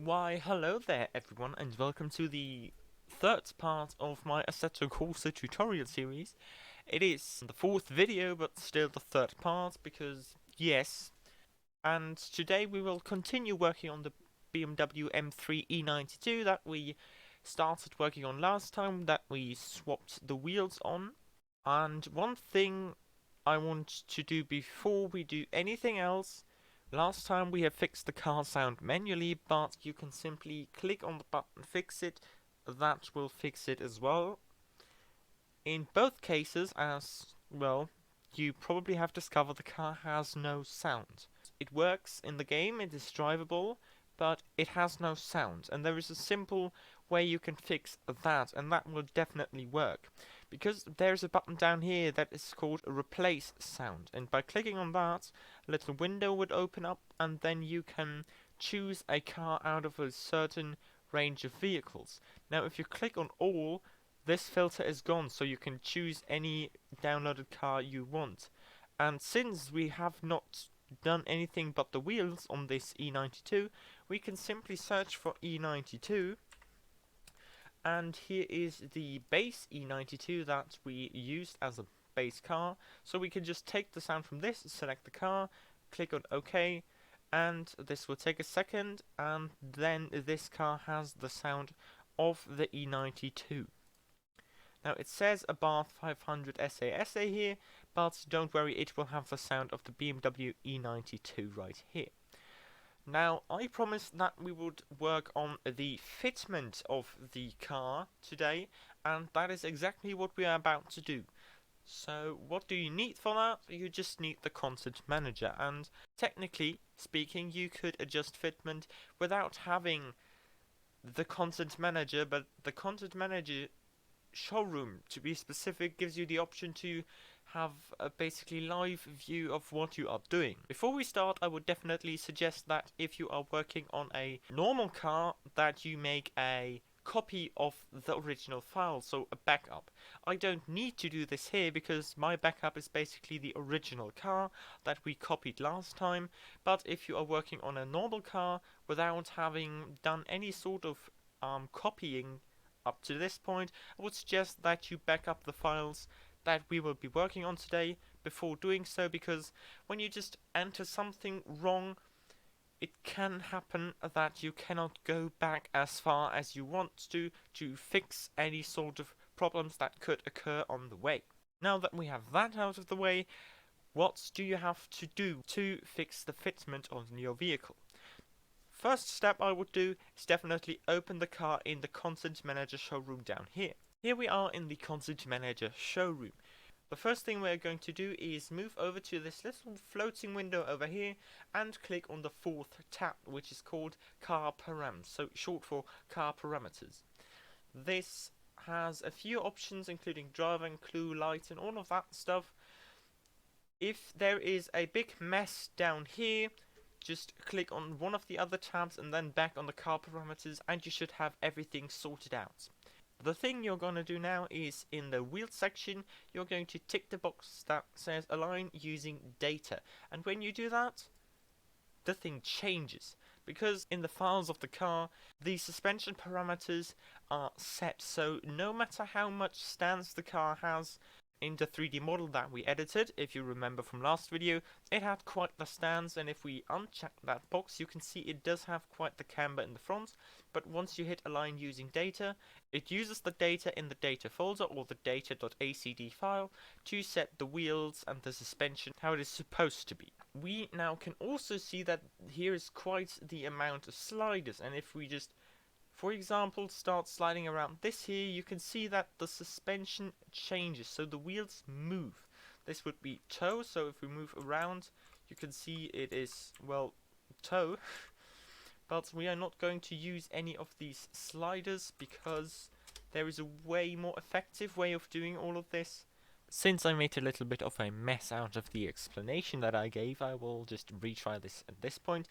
Why, hello there everyone, and welcome to the third part of my Assetto Corsa tutorial series. It is the fourth video, but still the third part, because yes. And today we will continue working on the BMW M3 E92 that we started working on last time, that we swapped the wheels on. And one thing I want to do before we do anything else. Last time we have fixed the car sound manually, but you can simply click on the button fix it. That will fix it as well. In both cases, as well, you probably have discovered the car has no sound. It works in the game, it is drivable, but it has no sound. And there is a simple way you can fix that, and that will definitely work. Because there's a button down here that is called replace sound, and by clicking on that, a little window would open up, and then you can choose a car out of a certain range of vehicles. Now if you click on all, this filter is gone, so you can choose any downloaded car you want. And since we have not done anything but the wheels on this E92, we can simply search for E92. And here is the base E92 that we used as a base car. So we can just take the sound from this, select the car, click on OK, and this will take a second, and then this car has the sound of the E92. Now it says Abarth 500 SA here, but don't worry, it will have the sound of the BMW E92 right here. Now, I promised that we would work on the fitment of the car today, and that is exactly what we are about to do. So, what do you need for that? You just need the content manager, and technically speaking, you could adjust fitment without having the content manager, but the content manager showroom, to be specific, gives you the option to have a basically live view of what you are doing. Before we start, I would definitely suggest that if you are working on a normal car, that you make a copy of the original file, so a backup. I don't need to do this here because my backup is basically the original car that we copied last time, but if you are working on a normal car without having done any sort of copying up to this point, I would suggest that you back up the files that we will be working on today before doing so, because when you just enter something wrong, it can happen that you cannot go back as far as you want to fix any sort of problems that could occur on the way. Now that we have that out of the way, what do you have to do to fix the fitment on your vehicle? First step I would do is definitely open the car in the Content Manager showroom down here. Here we are in the Content Manager showroom. The first thing we're going to do is move over to this little floating window over here and click on the fourth tab, which is called Car Params, so short for Car Parameters. This has a few options including driving, clue, light and all of that stuff. If there is a big mess down here, just click on one of the other tabs and then back on the car parameters, and you should have everything sorted out. The thing you're going to do now is in the wheel section, you're going to tick the box that says align using data. And when you do that, the thing changes. Because in the files of the car, the suspension parameters are set. So no matter how much stance the car has, in the 3D model that we edited, if you remember from last video, it had quite the stance, and if we uncheck that box, you can see it does have quite the camber in the front, but once you hit align using data, it uses the data in the data folder or the data.acd file to set the wheels and the suspension how it is supposed to be. We now can also see that here is quite the amount of sliders, and if we just, for example, start sliding around this here, you can see that the suspension changes, so the wheels move. This would be toe, so if we move around, you can see it is, well, toe. But we are not going to use any of these sliders because there is a way more effective way of doing all of this. Since I made a little bit of a mess out of the explanation that I gave, I will just retry this at this point.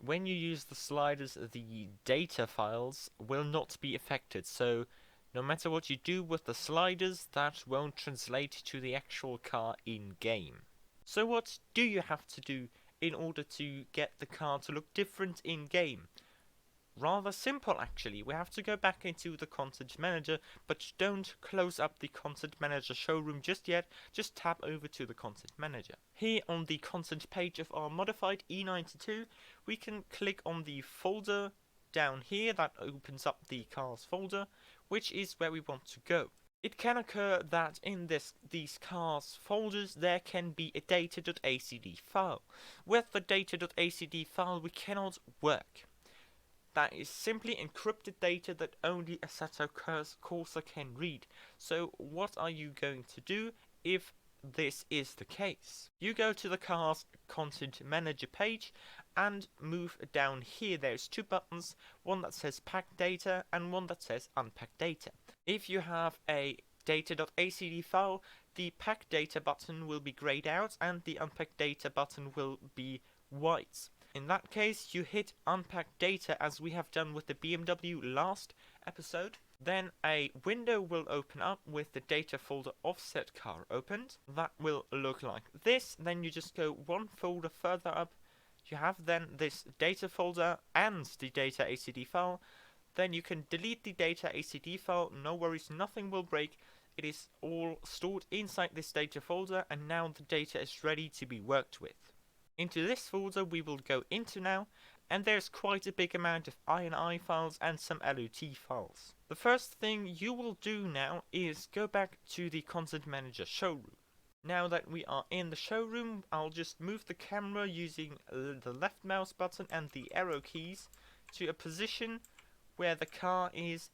When you use the sliders, the data files will not be affected, so no matter what you do with the sliders, that won't translate to the actual car in-game. So what do you have to do in order to get the car to look different in game. Rather simple actually. We have to go back into the content manager, but don't close up the content manager showroom just yet. Just tap over to the content manager. Here on the content page of our modified E92, we can click on the folder down here that opens up the cars folder, which is where we want to go. It can occur that in these cars folders there can be a data.acd file. With the data.acd file we cannot work. That is simply encrypted data that only Assetto Corsa can read. So what are you going to do if this is the case? You go to the car's content manager page and move down here. There's two buttons, one that says pack data and one that says unpack data. If you have a data.acd file, the pack data button will be grayed out and the unpack data button will be white. In that case, you hit unpack data as we have done with the BMW last episode. Then a window will open up with the data folder offset car opened. That will look like this. Then you just go one folder further up. You have then this data folder and the data.acd file. Then you can delete the data.acd file. No worries, nothing will break. It is all stored inside this data folder and now the data is ready to be worked with. Into this folder we will go into now, and there's quite a big amount of INI files and some LOT files. The first thing you will do now is go back to the content manager showroom. Now that we are in the showroom, I'll just move the camera using the left mouse button and the arrow keys to a position where the car is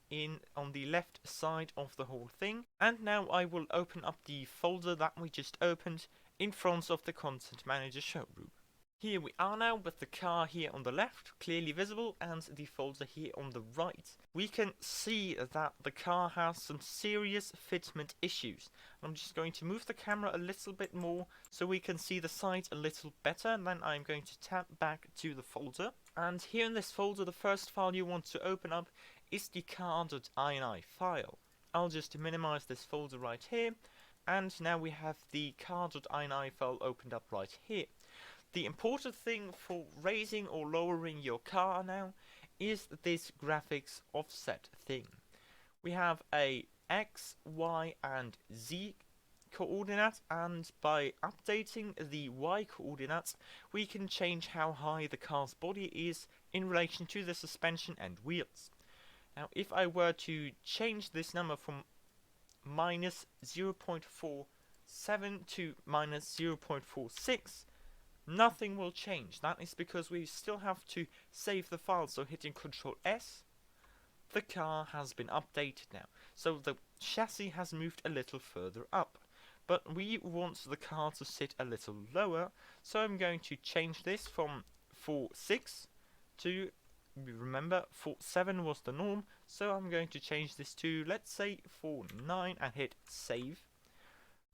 on the left side of the whole thing. And now I will open up the folder that we just opened in front of the content manager showroom. Here we are now with the car here on the left, clearly visible, and the folder here on the right. We can see that the car has some serious fitment issues. I'm just going to move the camera a little bit more so we can see the side a little better, and then I'm going to tap back to the folder. And here in this folder, the first file you want to open up is the car.ini file. I'll just minimize this folder right here, and now we have the car.ini file opened up right here. The important thing for raising or lowering your car now is this graphics offset thing. We have a X, Y and Z coordinate, and by updating the Y coordinates we can change how high the car's body is in relation to the suspension and wheels. Now if I were to change this number from minus 0.47 to minus 0.46, nothing will change. That is because we still have to save the file, so hitting Ctrl S, the car has been updated now. So the chassis has moved a little further up, but we want the car to sit a little lower, so I'm going to change this from 4.6 to, remember 4.7 was the norm, so I'm going to change this to, let's say 4.9 and hit save.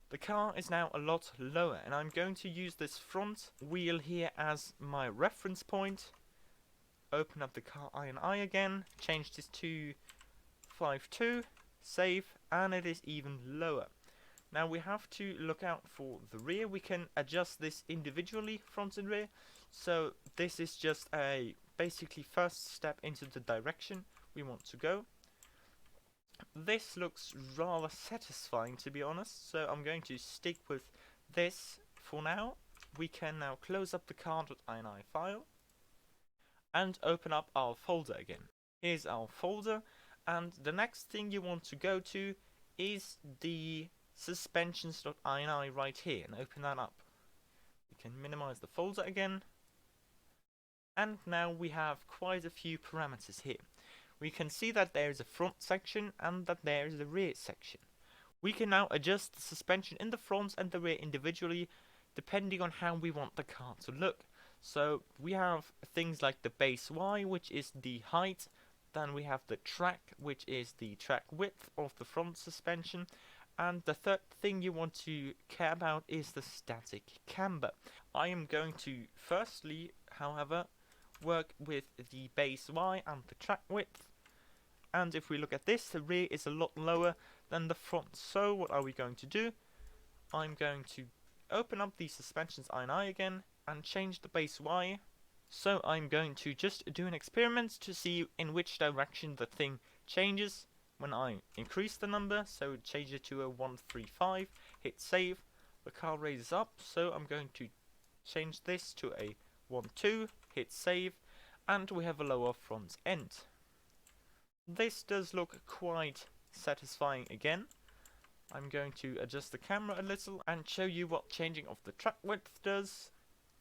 The car is now a lot lower, and I'm going to use this front wheel here as my reference point. Open up the car INI again, change this to 5.2, save, and it is even lower. Now we have to look out for the rear. We can adjust this individually, front and rear. So this is just a basically first step into the direction we want to go. This looks rather satisfying, to be honest, so I'm going to stick with this for now. We can now close up the car.ini file and open up our folder again. Here's our folder, and the next thing you want to go to is the suspensions.ini right here, and open that up. We can minimize the folder again, and now we have quite a few parameters here. We can see that there is a front section and that there is a rear section. We can now adjust the suspension in the front and the rear individually depending on how we want the car to look. So we have things like the base Y, which is the height, then we have the track, which is the track width of the front suspension, and the third thing you want to care about is the static camber. I am going to firstly, however, work with the base Y and the track width. And if we look at this, the rear is a lot lower than the front. So what are we going to do? I'm going to open up the suspensions INI again, and change the base Y. So I'm going to just do an experiment to see in which direction the thing changes when I increase the number. So change it to a 135, hit save, the car raises up, so I'm going to change this to a 12, hit save, and we have a lower front end. This does look quite satisfying again. I'm going to adjust the camera a little and show you what changing of the track width does.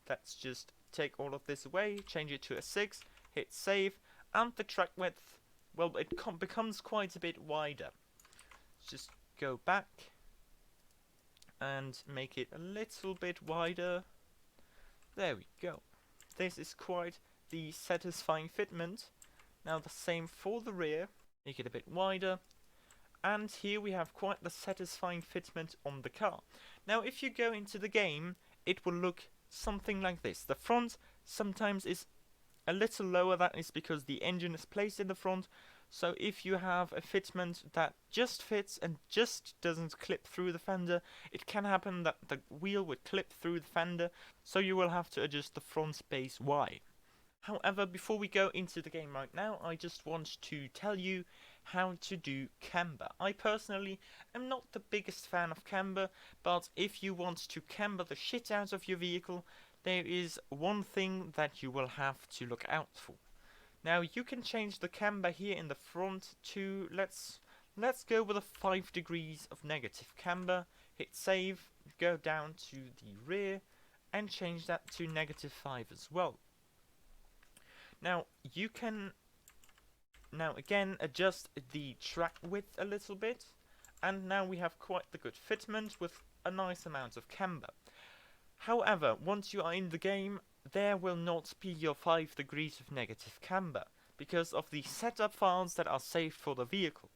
Let's just take all of this away, change it to a 6, hit save, and the track width, well, it becomes quite a bit wider. Let's just go back and make it a little bit wider. There we go. This is quite the satisfying fitment. Now the same for the rear, make it a bit wider. And here we have quite the satisfying fitment on the car. Now if you go into the game, it will look something like this. The front sometimes is a little lower. That is because the engine is placed in the front. So if you have a fitment that just fits and just doesn't clip through the fender, it can happen that the wheel would clip through the fender, so you will have to adjust the front base Y. However, before we go into the game right now, I just want to tell you how to do camber. I personally am not the biggest fan of camber, but if you want to camber the shit out of your vehicle, there is one thing that you will have to look out for. Now you can change the camber here in the front to, let's go with a 5 degrees of negative camber, hit save, go down to the rear and change that to -5 as well. Now you can again adjust the track width a little bit, and now we have quite the good fitment with a nice amount of camber. However, once you are in the game, there will not be your 5 degrees of negative camber because of the setup files that are saved for the vehicle.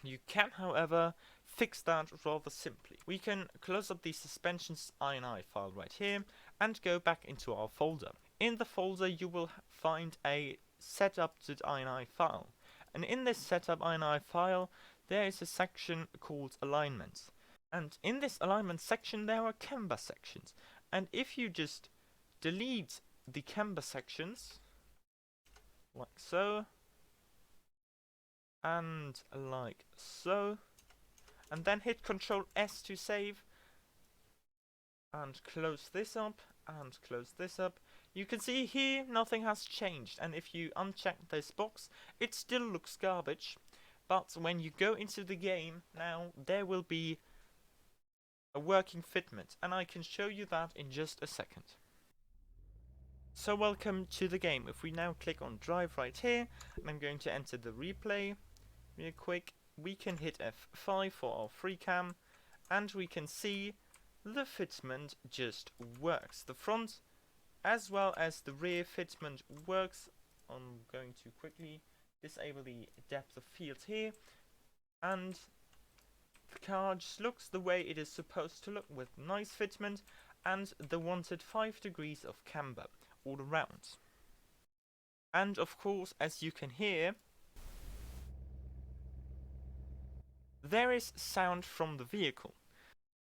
You can, however, fix that rather simply. We can close up the suspensions INI file right here and go back into our folder. In the folder you will find a setup.ini file, and in this setup.ini file there is a section called alignments, and in this alignment section there are camber sections, and if you just delete the camber sections like so and like so, and then hit Ctrl S to save and close this up and close this up, you can see here nothing has changed, and if you uncheck this box it still looks garbage, but when you go into the game now there will be a working fitment, and I can show you that in just a second. So welcome to the game. If we now click on drive right here, and I'm going to enter the replay real quick, we can hit F5 for our free cam, and we can see the fitment just works. The front as well as the rear fitment works. I'm going to quickly disable the depth of field here, and the car just looks the way it is supposed to look, with nice fitment and the wanted 5 degrees of camber all around. And of course, as you can hear, there is sound from the vehicle.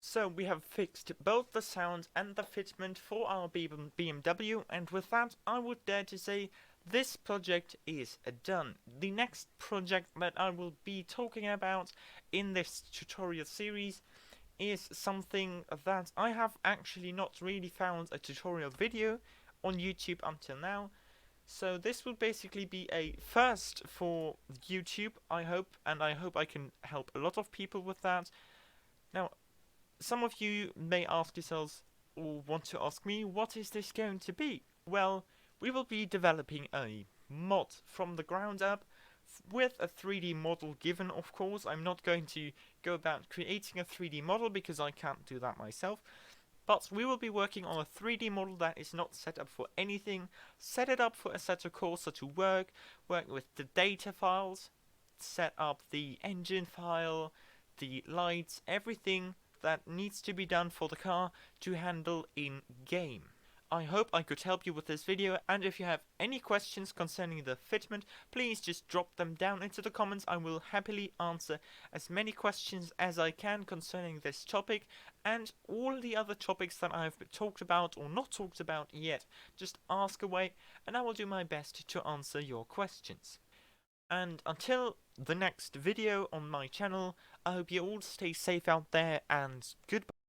So we have fixed both the sound and the fitment for our BMW, and with that I would dare to say this project is done. The next project that I will be talking about in this tutorial series is something that I have actually not really found a tutorial video on YouTube until now. So this will basically be a first for YouTube, I hope, and I hope I can help a lot of people with that. Now, some of you may ask yourselves, or want to ask me, what is this going to be? Well, we will be developing a mod from the ground up with a 3D model given, of course. I'm not going to go about creating a 3D model because I can't do that myself. But we will be working on a 3D model that is not set up for anything. Set it up for Assetto Corsa to work with the data files, set up the engine file, the lights, everything that needs to be done for the car to handle in game. I hope I could help you with this video, and if you have any questions concerning the fitment, please just drop them down into the comments. I will happily answer as many questions as I can concerning this topic and all the other topics that I've talked about or not talked about yet. Just ask away and I will do my best to answer your questions. And until the next video on my channel, I hope you all stay safe out there, and goodbye.